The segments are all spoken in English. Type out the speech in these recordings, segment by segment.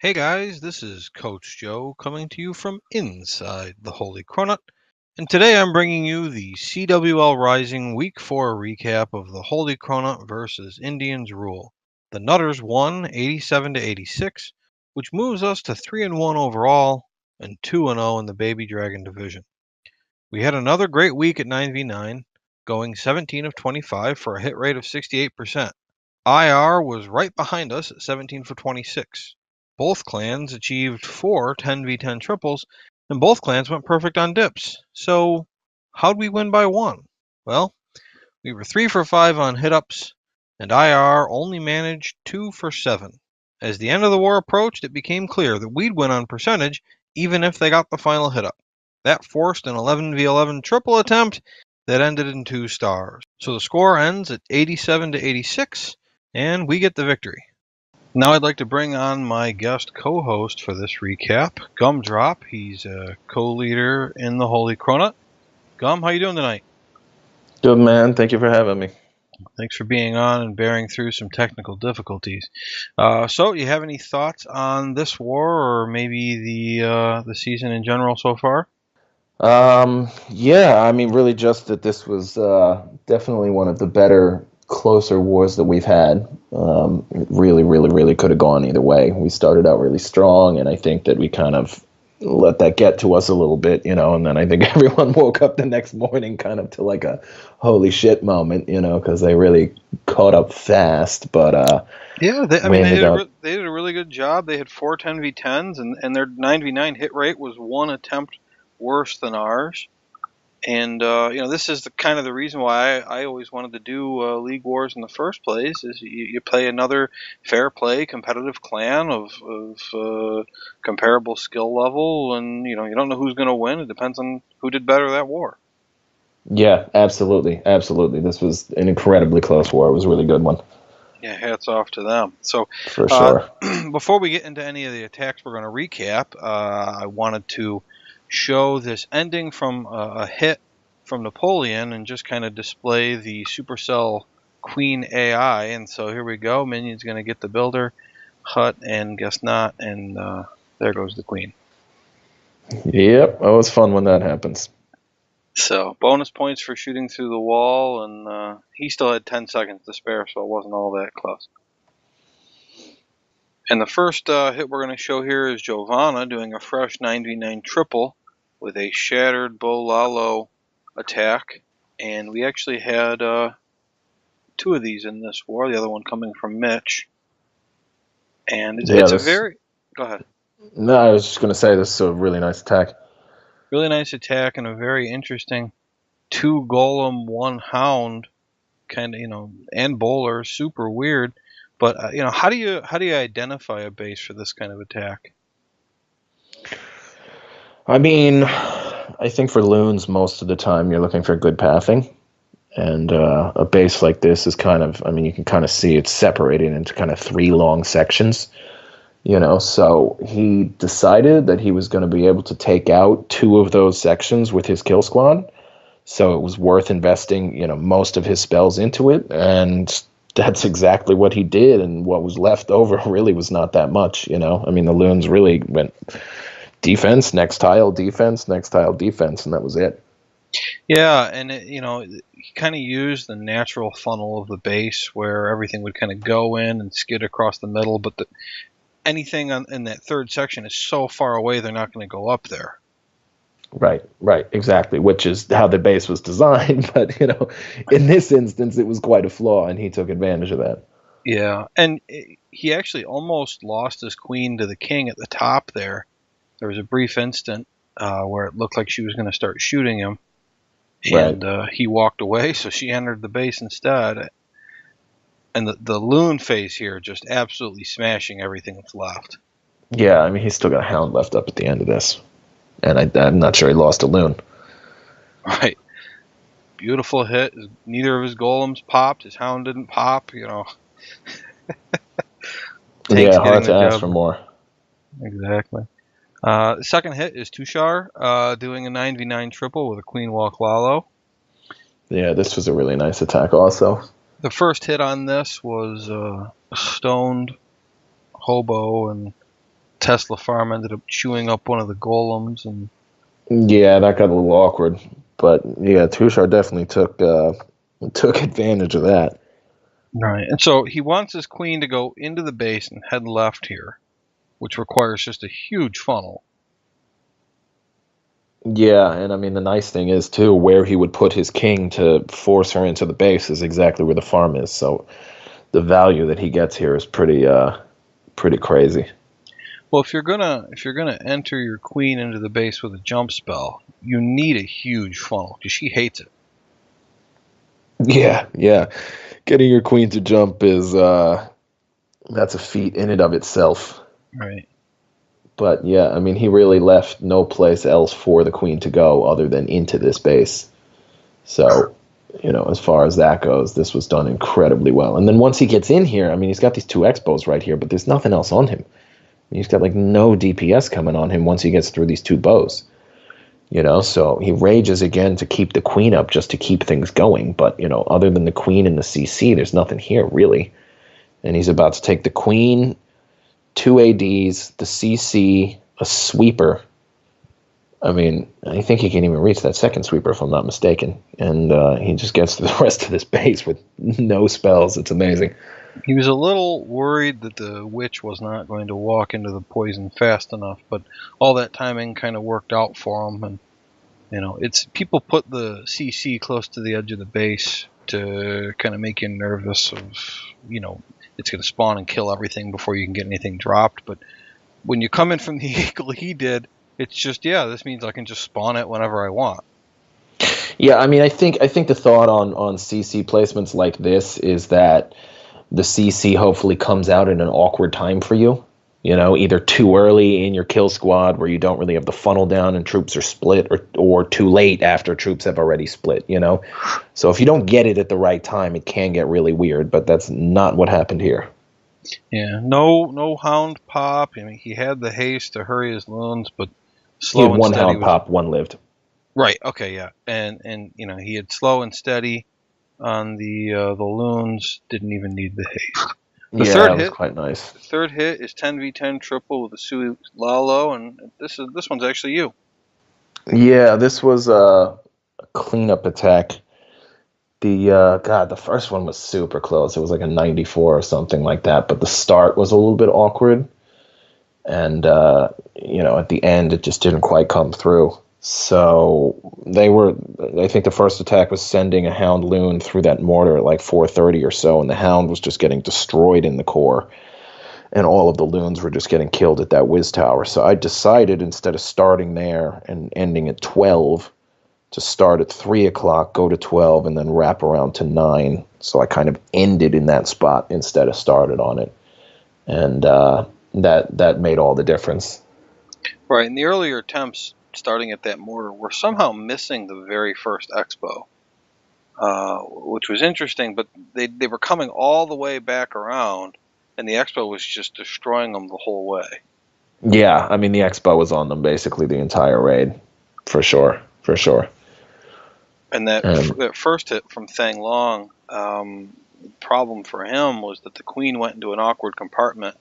Hey guys, this is Coach Joe coming to you from inside the Holy Cronut, and today I'm bringing you the CWL Rising Week 4 recap of the Holy Cronut versus Indians rule. The Nutters won 87 to 86, which moves us to 3-1 overall and 2-0 in the Baby Dragon division. We had another great week at 9v9, going 17 of 25 for a hit rate of 68%. IR was right behind us at 17 for 26. Both clans achieved 4 10v10 triples, and both clans went perfect on dips. So, how'd we win by 1? Well, we were 3 for 5 on hit-ups, and IR only managed 2 for 7. As the end of the war approached, it became clear that we'd win on percentage, even if they got the final hit-up. That forced an 11v11 triple attempt that ended in 2 stars. So the score ends at 87 to 86, and we get the victory. Now I'd like to bring on my guest co-host for this recap, Gumdrop. He's a co-leader in the Holy Cronut. Gum, how you doing tonight? Good, man. Thank you for having me. Thanks for being on and bearing through some technical difficulties. So, you have any thoughts on this war, or maybe the season in general so far? Yeah, I mean, really just that this was definitely one of the better, closer wars that we've had. It really could have gone either way. We started out really strong, and I think that we kind of let that get to us a little bit, and then I think everyone woke up the next morning kind of to like a holy shit moment, because they really caught up fast, but Yeah, we ended up. they did a really good job. They had 4 10v10s, and their 9v9 hit rate was one attempt worse than ours. And this is the kind of the reason why I always wanted to do League Wars in the first place. Is you play another fair play, competitive clan of comparable skill level, and you don't know who's going to win. It depends on who did better that war. Yeah, absolutely. This was an incredibly close war. It was a really good one. Yeah, hats off to them. So, For sure. before we get into any of the attacks, we're going to recap. I wanted to show this ending from a hit from Napoleon and just kind of display the Supercell Queen AI. And so here we go. Minion's going to get the builder, hut, and guess not. And there goes the Queen. Yep, that was fun when that happens. So bonus points for shooting through the wall, and he still had 10 seconds to spare, so it wasn't all that close. And the first hit we're going to show here is Giovanna doing a fresh 9v9 triple with a shattered Bolalo attack. And we actually had 2 of these in this war, the other one coming from Mitch. And it's a very... Go ahead. No, I was just going to say this is a really nice attack. Really nice attack and a very interesting 2 golem, 1 hound kind of, and bowler, super weird. But how do you identify a base for this kind of attack? I mean, I think for loons, most of the time you're looking for good pathing. And a base like this is kind of, I mean, you can kind of see it's separated into kind of 3 long sections. So he decided that he was going to be able to take out 2 of those sections with his kill squad. So it was worth investing, most of his spells into it. And that's exactly what he did. And what was left over really was not that much, I mean, the loons really went defense, next tile, defense, next tile, defense, and that was it. Yeah, and he kind of used the natural funnel of the base where everything would kind of go in and skid across the middle, but anything in that third section is so far away they're not going to go up there. Right, exactly, which is how the base was designed, but, in this instance, it was quite a flaw, and he took advantage of that. Yeah, and he actually almost lost his queen to the king at the top there. There was a brief instant where it looked like she was going to start shooting him, and he walked away, so she entered the base instead. And the loon phase here just absolutely smashing everything that's left. Yeah, I mean, he's still got a hound left up at the end of this. And I'm not sure he lost a loon. Right. Beautiful hit. Neither of his golems popped. His hound didn't pop, Yeah, hard to ask for more. Exactly. The second hit is Tushar doing a 9v9 triple with a Queen Walk Lalo. Yeah, this was a really nice attack also. The first hit on this was a stoned hobo and Tesla farm ended up chewing up one of the golems, and Yeah, that got a little awkward. But yeah, Tushar definitely took advantage of that. right. And so he wants his queen to go into the base and head left here, which requires just a huge funnel. Yeah, and I mean the nice thing is too, where he would put his king to force her into the base is exactly where the farm is. So the value that he gets here is pretty crazy. Well, if you're gonna enter your queen into the base with a jump spell, you need a huge funnel because she hates it. Yeah, yeah. Getting your queen to jump is that's a feat in and of itself. Right. But yeah, I mean he really left no place else for the queen to go other than into this base. So, as far as that goes, this was done incredibly well. And then once he gets in here, I mean he's got these two Expos right here, but there's nothing else on him. He's got like no DPS coming on him once he gets through these two bows. So he rages again to keep the queen up just to keep things going. But, other than the queen and the CC, there's nothing here really. And he's about to take the queen, two ADs, the CC, a sweeper. I mean, I think he can even reach that second sweeper if I'm not mistaken. And he just gets to the rest of this base with no spells. It's amazing. He was a little worried that the witch was not going to walk into the poison fast enough, but all that timing kind of worked out for him. And it's people put the CC close to the edge of the base to kind of make you nervous of it's going to spawn and kill everything before you can get anything dropped. But when you come in from the angle he did, it's just this means I can just spawn it whenever I want. Yeah, I mean, I think the thought on CC placements like this is that the CC hopefully comes out in an awkward time for you. Either too early in your kill squad where you don't really have the funnel down and troops are split, or too late after troops have already split, So if you don't get it at the right time, it can get really weird, but that's not what happened here. Yeah, no hound pop. I mean, he had the haste to hurry his loons, but He had one hound pop, one lived. Right, okay, yeah. And he had slow and steady on the loons, didn't even need the haste. The Yeah, third that was hit, quite nice. The third hit is 10v10 triple with a CWL, and this one's actually you. Yeah, this was a cleanup attack. The first one was super close. It was like a 94 or something like that, but the start was a little bit awkward. And at the end it just didn't quite come through. So I think the first attack was sending a hound loon through that mortar at like 430 or so, and the hound was just getting destroyed in the core, and all of the loons were just getting killed at that whiz tower. So I decided, instead of starting there and ending at 12, to start at 3 o'clock, go to 12, and then wrap around to 9. So I kind of ended in that spot instead of started on it. And that made all the difference. Right, in the earlier attempts, starting at that mortar, we're somehow missing the very first expo, which was interesting, but they were coming all the way back around, and the expo was just destroying them the whole way. Yeah, I mean, the expo was on them basically the entire raid, for sure. And that first hit from Thang Long, the problem for him was that the queen went into an awkward compartment,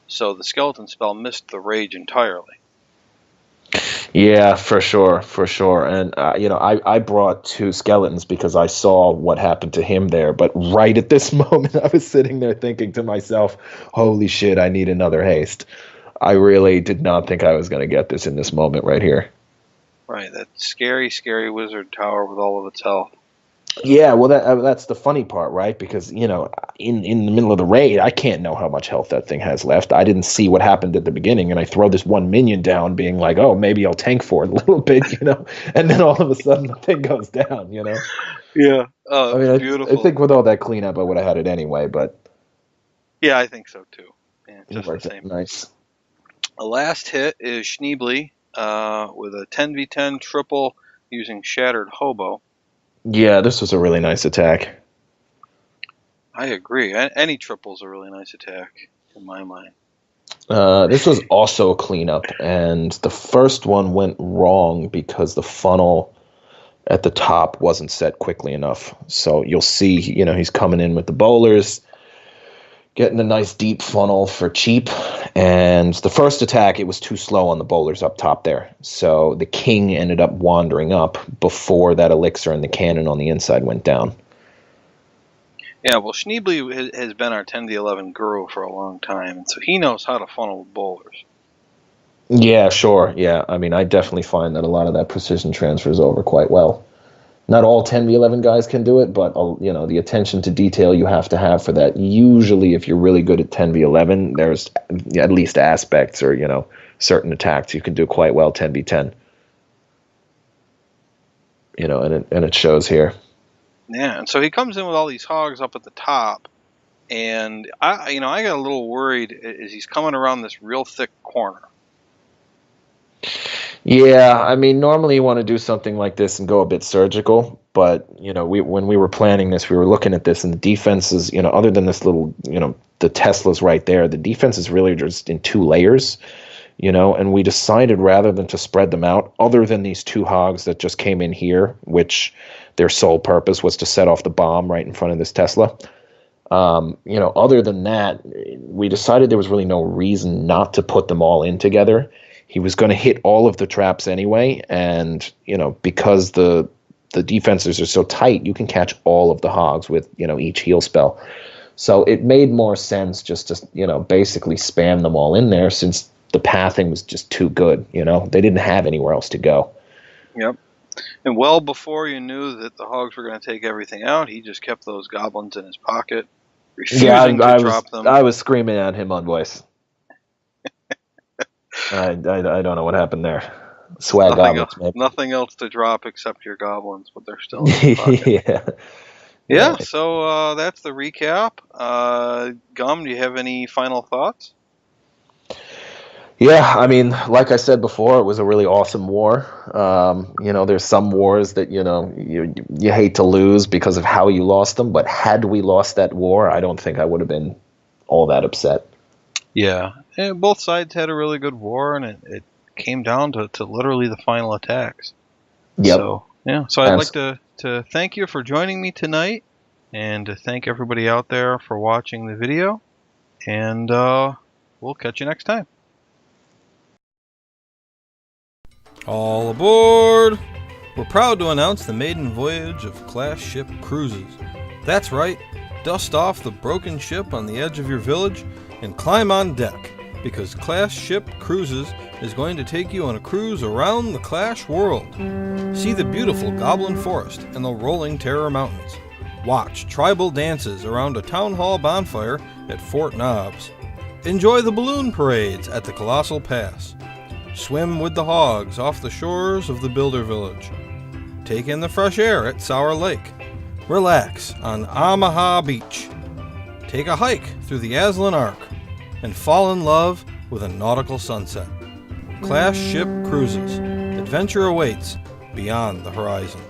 so the skeleton spell missed the rage entirely. Yeah, for sure. And, I brought two skeletons because I saw what happened to him there. But right at this moment, I was sitting there thinking to myself, holy shit, I need another haste. I really did not think I was going to get this in this moment right here. Right, that scary, scary wizard tower with all of its health. Yeah, well, that's the funny part, right? Because, in the middle of the raid, I can't know how much health that thing has left. I didn't see what happened at the beginning, and I throw this one minion down being like, oh, maybe I'll tank for it a little bit, and then all of a sudden the thing goes down, Yeah, I mean, beautiful. I think with all that cleanup, I would have had it anyway, but... Yeah, I think so, too. Yeah, just the same. Nice. The last hit is Schneebly with a 10v10 triple using Shattered Hobo. Yeah, this was a really nice attack. I agree. Any triple's a really nice attack, in my mind. This was also a cleanup, and the first one went wrong because the funnel at the top wasn't set quickly enough. So you'll see, he's coming in with the bowlers, getting a nice deep funnel for cheap. And the first attack, it was too slow on the bowlers up top there. So the king ended up wandering up before that elixir and the cannon on the inside went down. Yeah, well, Schneebly has been our 10v11 guru for a long time, and so he knows how to funnel with bowlers. Yeah, sure. Yeah, I mean, I definitely find that a lot of that precision transfers over quite well. Not all 10v11 guys can do it, but the attention to detail you have to have for that. Usually, if you're really good at 10v11, there's at least aspects or certain attacks you can do quite well 10v10. And it shows here. Yeah, and so he comes in with all these hogs up at the top, and I got a little worried as he's coming around this real thick corner. Yeah, I mean, normally you want to do something like this and go a bit surgical, but when we were planning this, we were looking at this, and the defense is, other than this little, the Tesla's right there, the defense is really just in 2 layers, and we decided rather than to spread them out, other than these 2 hogs that just came in here, which their sole purpose was to set off the bomb right in front of this Tesla. Other than that, we decided there was really no reason not to put them all in together. He was going to hit all of the traps anyway, and because the defenses are so tight, you can catch all of the hogs with each heal spell. So it made more sense just to basically spam them all in there, since the pathing was just too good. They didn't have anywhere else to go. Yep. And well before you knew that the hogs were going to take everything out, he just kept those goblins in his pocket, refusing to drop them. I was screaming at him on voice. I don't know what happened there. Swag goblins, maybe. Nothing else to drop except your goblins, but they're still in the pocket. Yeah, so that's the recap. Gum, do you have any final thoughts? Yeah, I mean, like I said before, it was a really awesome war. There's some wars that, you hate to lose because of how you lost them, but had we lost that war, I don't think I would have been all that upset. Yeah, and both sides had a really good war, and it came down to literally the final attacks. Yep. So I'd like to thank you for joining me tonight, and to thank everybody out there for watching the video, and we'll catch you next time. All aboard! We're proud to announce the maiden voyage of class ship cruises. That's right, dust off the broken ship on the edge of your village and climb on deck, because Class Ship Cruises is going to take you on a cruise around the Clash world. See the beautiful Goblin Forest and the rolling Terror Mountains. Watch tribal dances around a town hall bonfire at Fort Knobs. Enjoy the balloon parades at the Colossal Pass. Swim with the hogs off the shores of the Builder Village. Take in the fresh air at Sour Lake. Relax on Omaha Beach. Take a hike through the Aslan Arc, and fall in love with a nautical sunset. Class Ship Cruises. Adventure awaits beyond the horizon.